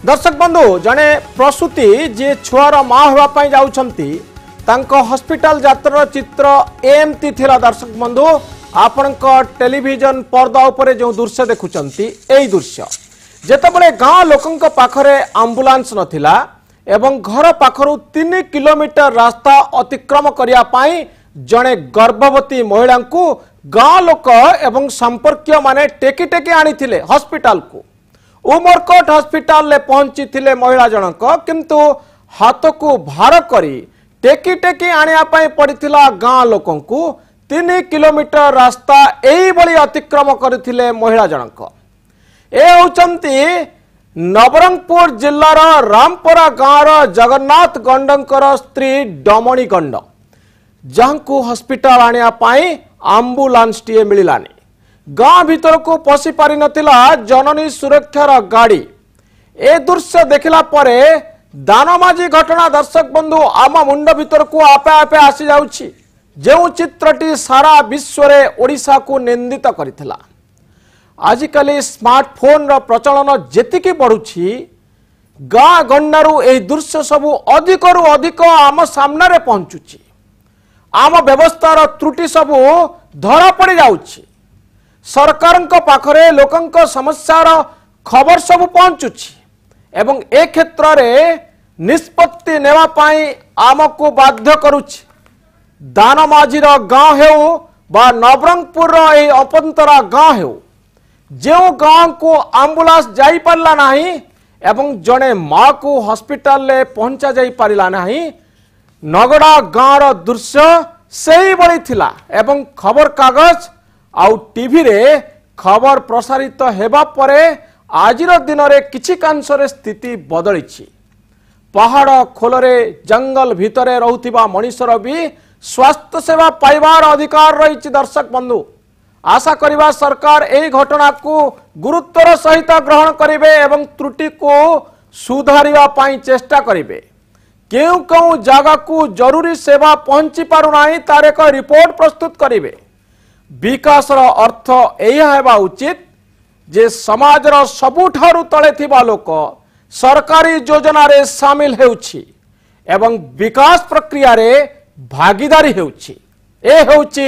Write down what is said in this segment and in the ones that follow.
दर्शक बंधु जड़े प्रसूति जी छुआर माँ होगापी जाऊँगी हॉस्पिटल यात्रार चित्र एमती थिला। दर्शक बंधु आपण टेलीविजन पर्दा उपरे जो दृश्य देखुंट यही दृश्य जेतेबेले गाँ लोकों पाखरे आंबुलांस नथिला एवं घर पाखरु 3 किलोमीटर रास्ता अतिक्रम करने जड़े गर्भवती महिला को गाँ लोक एवं संपर्कीय माने टेकी टेकी आनी हॉस्पिटल को उमरकोट हॉस्पिटल ले पहुंची थिले महिला जनक किंतु हाथ को भार करी टेकी टेकी आनिया पड़ता गाँ लोकों को 3 किलोमीटर रास्ता यही भली अतिक्रम करथिले महिला जनक। ए होचंती नवरंगपुर जिल्लार रामपरा गाँवर जगन्नाथ गंडकर स्त्री डमणी गंड जहां हॉस्पिटल आनिया आंबुलांस टीए मिलानी। गाँ भीतर को पशि पारि नथिला जननी सुरक्षार गाड़ी। ए दृश्य देखला परे दानमाजी घटना दर्शक बंधु आम मुंड भीतर को आपे आपे आसी जाउछि। जो चित्रटी सारा विश्व रे ओडिशा को निंदित करिथिला। आजिकली स्मार्टफोन रो प्रचलन जेतिकी बढ़ुछि गाँ गंडारू ए दृश्य सबु अधिकरु अधिक आम सामने रे पहुंचुछि। आम व्यवस्थार त्रुटि सबु धरा पड़ी जाउछि। सरकार पाखरे लोकंक समस्यार खबर सब पहुंचुछि एवं ए क्षेत्र रे निष्पत्ति नेवा पाई आमको बाध्य करुछि। दानमाजीर गाँ हेउ बा नवरंगपुर ए अपंतरा गाँ हेउ जो गाँ को आंबुलांस जाई पारला नाही एवं जड़े माँ को हॉस्पिटल ले पहुंचा जाई पारला नाही नगड़ा गाँर दृश्य सही बड़ी थिला एवं खबर कागज आउ टीवी रे खबर प्रसारित हेबा परे आजिर दिन रे किछि कांशरे स्थिति बदलिछि। पहाड़ खोलरे जंगल भितरे रहुथिबा मनुष्यर भी स्वास्थ्य सेवा पाइबार अधिकार रही। दर्शक बंधु आशा करिबा सरकार एही घटना को गुरुत्वर सहित ग्रहण करिवे एवं त्रुटि को सुधारिबा पाई चेष्टा करिवे। केउ केउ जगह को जरूरी सेवा पहुंची पारु नाही तार एक रिपोर्ट प्रस्तुत करिवे। विकासर अर्थ यह हेबा उचित जे समाजर सबुठारु तले थिबा लोक सरकारी योजना रे शामिल हेउछि एवं विकास प्रक्रिया रे भागीदारी हेउछि। ए हेउछि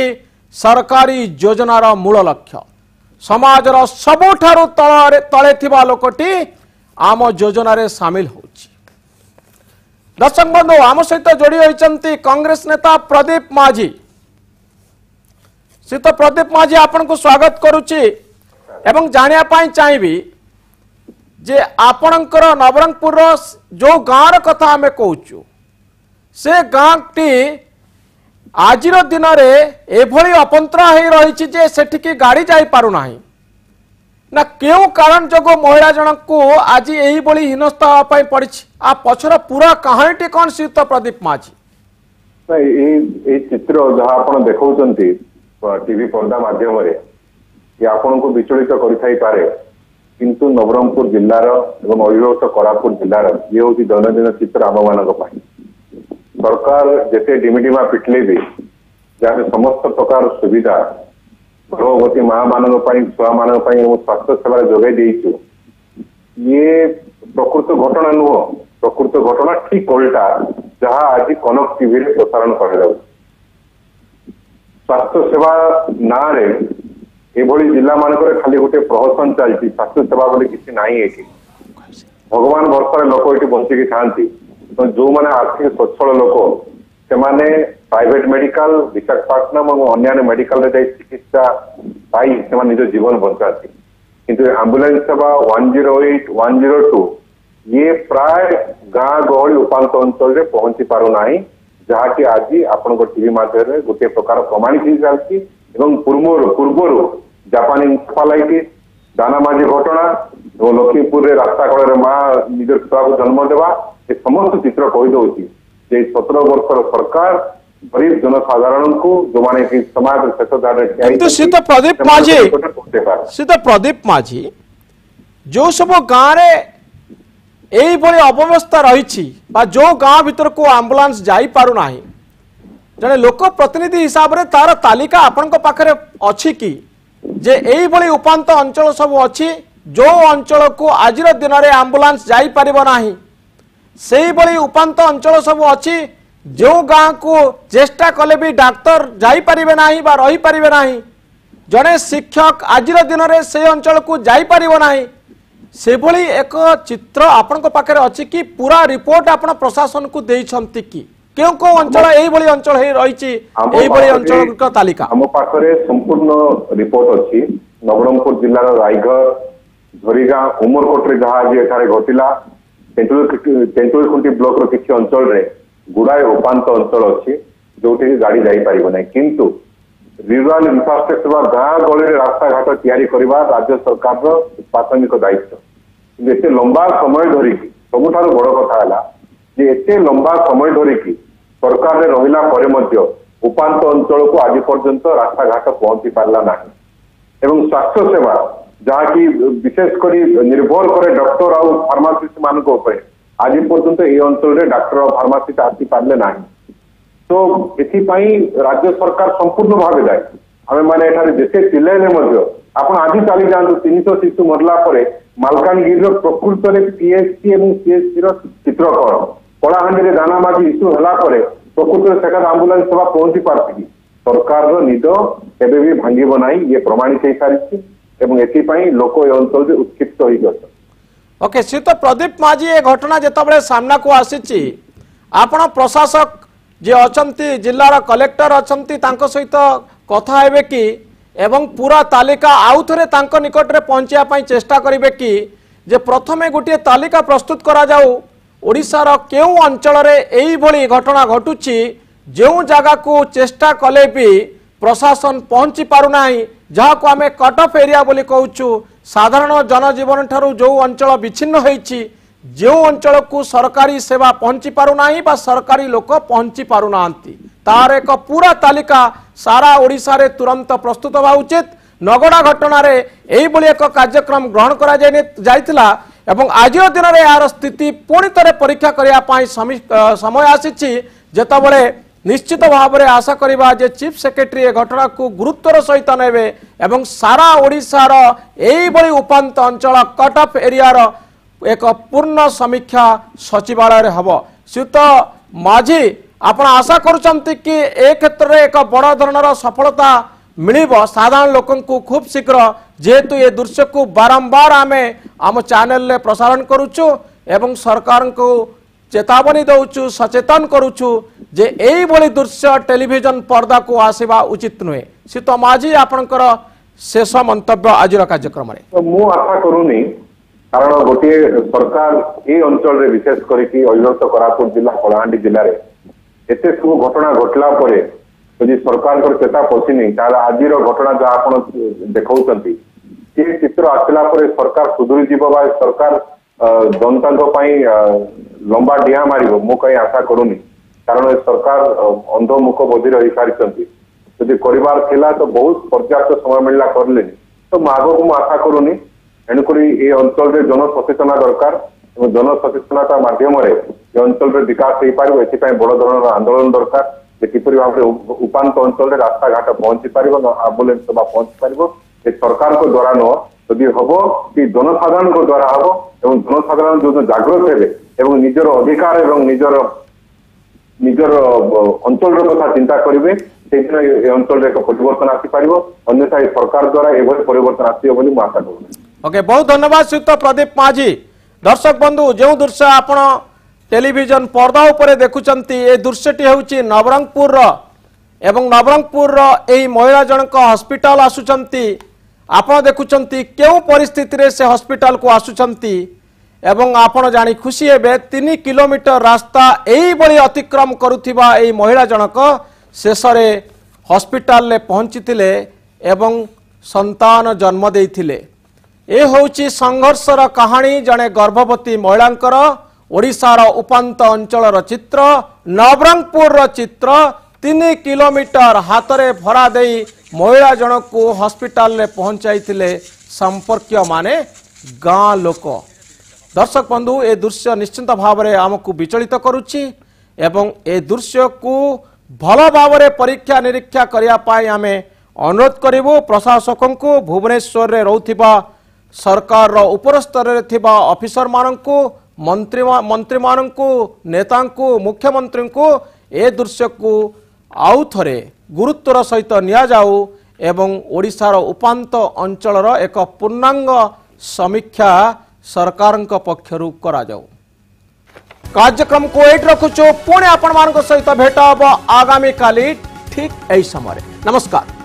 सरकारी योजनार मूल लक्ष्य। समाजर सबुठारु तले थिबा लोकटी आम योजना रे शामिल होछि। दर्शक बंधु आम सहित जोड़ी होइचंती कांग्रेस नेता प्रदीप माझी। श्री प्रदीप माझी आपन को स्वागत करुच्ची एवं जानिया पाई चाहिए जे आपणकर नवरंगपुर जो गाँव कथा आम कहूँ से गाँ टी आज दिन में एभली अपंतरा हो रही जे सेठिकी गाड़ी जाई पारु नाही ना क्यों कारण जो महिला जनक को आज यही भली हीनस्था होगा पड़ी आ पछर पूरा कहानी कौन श्रीयुक्त प्रदीप माझी? चित्र जहाँ आप देखते टीवी पर्दा माध्यम आपण को विचलित करे किंतु नवरंगपुर जिलार एवं अभिभूत कोरापुट जिलार ये हूँ दैनंदिन चित्र आम मान सरकार जिते डिमिडिमा पिटले भी जहाँ समस्त प्रकार सुविधा गर्भवती माँ मान छुआ मान स्वास्थ्य सेवा जोगाई देचु ये प्रकृत घटना नुह। प्रकृत घटना ठीक उल्टा जहाँ आज कनक टीवी रे प्रसारण कर स्वास्थ्य सेवा ना रे एभली जिला मानक खाली गोटे प्रहसन चलती स्वास्थ्य सेवा बोले किसी नहीं है कि भगवान भरसा लोक ये बंचिकी था तो जो मैंने आर्थिक स्वच्छल लोक से प्राइवेट मेडिकल विशाखापट्टनम और अन्य मेडिकल रे चिकित्सा पाई से निज जीवन बचाती किंतु एम्बुलेंस सेवा 108 102 ये प्राय गाँ गहली उपांत अंचल पहुंची पारु नाही जहाँ की आज आपण टीवी माध्यम गोटे प्रकार प्रमाणित हो चलती पूर्वर जापानी इंसेफालाइटिस दानामाजी घटना और लक्ष्मीपुर रास्ता कड़े माँ निज छुआ को जन्म देवा ये समस्त चित्र कहीदे 17 वर्षर सरकार गरीब जनसाधारण को जो माने समाज शेष प्रदीप माझी जो सब गाँव यही भली अव्यवस्था रही जो गाँ भीतर को आंबुलांस जाई पारु नाही जने लोक प्रतिनिधि हिसाब रे तार तालिका आपण पाखरे अछि कि जे यही भली उपांत अंचल सब अछि जो अंचल को आज दिन में आंबुलांस जाई परिबो नाही सेही बड़ी उपांत अंचल सब अच्छी जो गाँ को चेष्टा कले भी डाक्तर जाई परिबे नाही बा रही परिबे नाही जड़े शिक्षक आज दिन में से अंचल को जाई परिबो नाही से भली एक चित्र आपण पाखे अच्छी कि पूरा रिपोर्ट आपण प्रशासन को देइछंती कि क्यों को अंचल एही बली अंचल हे रहिछि एही बली अंचल का तालिका हम पाखरे संपूर्ण रिपोर्ट अछि नवरंगपुर जिल्लार रायगढ़ झरीगाँ उमरकोट रे जहाँ आज एठारे घटिला तेंतुलखुंटी ब्लॉक रो किछि अंचल रे गुड़ाए उपांत अंचल अच्छी जो गाड़ी जाई परिबो नै किंतु रूराल इंफ्रास्ट्रक्चर गाँ गली रास्ता घाट तैयारी करबा राज्य सरकार प्राथमिक दायित्व एते लंबा समय धरिकी सबुठारु बड़ कथा है जे एते लंबा समय धरिकी सरकार रे रहिला परे मध्य उपांत अंचल को आज पर्यंत रास्ता घाट पहुंची पारला नाही एवं स्वास्थ्य सेवा जहाँकि विशेषकर निर्भर करे डॉक्टर आउ फार्मासिस्ट मानक ऊपर आज पर्यंत ये अंचल रे डॉक्टर और फार्मासिस्ट आसी पारले नाही तो एथिपाई राज्य सरकार संपूर्ण भाव दायी आम मैंने जिते चिल्लाइले आप आज चली जातु 300 शिशु मरला मालकानगिरी प्रकृत में पीएचसी और सीएचसी चित्र कौन कलाहांडी दानामाझी इश्यू है प्रकृत में सेठा आंबुलांस सेवा पहुंची पार्टी सरकार निद केबे भी भांगिब नहीं ये प्रमाणित हो सारी एपाई लोक ए अंचल उत्क्षिप्त हो ओके सी तो प्रदीप माझी ये घटना जिते सामना को आसी आपण प्रशासक जे अछंती जिल्लार कलेक्टर अछंती तांको सहित कथा हेबे कि एवं पूरा तालिका आउ थरे तांको निकट रे पहुंचिया पई चेष्टा करिवे कि जे प्रथमे गोटे तालिका प्रस्तुत करा जाऊ ओडिसार केउ अंचल रे एई भली घटना घटुची जेउ जगह को चेष्टा कले भी प्रशासन पहुंची पारु नाही जहा को आमे कट ऑफ एरिया बोली कहूछु साधारण जनजीवन ठारू जो अंचल विच्छिन्न होईची जो अंचल को सरकारी सेवा पहुंची पारु नाही बा सरकारी लोक पहुंची पारु नांती तार एक पूरा तालिका सारा ओडिसा रे तुरंत प्रस्तुत होगा उचित नगड़ा घटना रे एही बोली एक कार्यक्रम ग्रहण करा जाइतिला एवं आज दिन रे यार स्थिति पुणी थे परीक्षा करिया पाई समय आसीची जेतबळे निश्चित भाव में आशा करिबा जे चीफ सेक्रेटरी ए घटना को गुरुत्वर सहित नेबे एवं सारा ओडिसार एही बोली उपांत अंचल कट ऑफ एरिया रो एक पूर्ण समीक्षा सचिवालय रे हबो सुत माझी आपण आशा करूछंती कि ए क्षेत्र रे एक बड़ धरणर सफलता मिलिबो साधारण लोकन को खूब शीघ्र जेहेतु ये दृश्य को बारंबार आमे आम चैनल रे प्रसारण करूछु एवं सरकार को चेतावनी दउछु सचेतन करूछु जे एई बोली दृश्य टेलीविजन पर्दा को आसीबा उचित नुहे सीत माझी आपनकर शेष मंतव्य आजिर कार्यक्रम रे तो मु आशा करूनी कारण गोटे सरकार ये अंचल रे विशेष करिकी अविभक्त कोरापुट जिला कलाहांडी जिले रे एते सब घटना घटला परे यदि सरकार को चेता पशिनी ताला आजिर घटना जहाँ आप देखौचंती ये चित्र आसला परे सरकार सुधुरी जीव बा सरकार जनता लंबा डिया मारिबो मु कहीं आशा करूनी कारण सरकार अंधमुख बधिर हो सारी यदि परिवार थिला तो बहुत पर्याप्त समय मिलला करले तो आगो को आशा करूनी एणुक ये अंचल रे जन सचेतना दरकार और जन सचेतनता माध्यम अंचल रे विकास हो पार ए बड़ धरण आंदोलन दरकार किपरि भाव उपांत अंचल रे रास्ता घाट पहुंची पार आंबुलेंस सेवा पहुंची पार सरकार को द्वारा नुह यदि हम कि जनसाधारण को द्वारा हम और जनसाधारण जो जागृत हे निजर अधिकार और निजर निजर अंचल कथा चिंता करेंगे से अंचल एक परिवर्तन आसीपार अन्यथा सरकार द्वारा एभली परिवर्तन आसो आशा करूँ। ओके बहुत धन्यवाद श्रीयुक्त प्रदीप माझी। दर्शक बंधु जो दृश्य आपण टेलीविजन पर्दा उपरे देखुचंती ए दृश्यटी होउची नवरंगपुर एवं नवरंगपुर एही महिला जनक हॉस्पिटल आसुचंती आपण देखुचंती केउ परिस्थिति रे से हॉस्पिटल को आसुचंती एवं आपण जानी खुशी हेबे 3 किलोमीटर रास्ता एही बड़ी अतिक्रम करुथिबा एही महिला जनक शेषरे हॉस्पिटल ले पहुंचीथिले एवं संतान जन्म देइथिले। ए होउची संघर्षर कहानी जने गर्भवती महिलांकर ओडिशार उपांत अंचलर चित्र नवरंगपुर चित्र 3 किलोमीटर हाथरे भरा देई महिला जनक को हॉस्पिटल ले पहुंचाइथिले संपर्कीय माने गाँ लोक। दर्शक बंधु ए दृश्य निश्चिंत भाव में आमको विचलित करुच्ची एवं ए दृश्य को भल भाव में परीक्षा निरीक्षा करने आमे अनुरोध करूँ प्रशासक को भुवनेश्वर रे रहउथिबा सरकार उपर स्तर रे थिबा ऑफिसर माननकु मंत्री माननकु नेतांकु मुख्यमंत्री को ए दृश्य को आउ थरे गुरुत्वर सहित निया जाऊ एवं ओडिशार उपांत अंचलर एक पूर्णांग समीक्षा सरकार पक्षरु करा जाऊ। कार्यक्रम को एट रखुचु पुणे आपण मान सहित भेट हम आगामी काली ठीक यही समय। नमस्कार।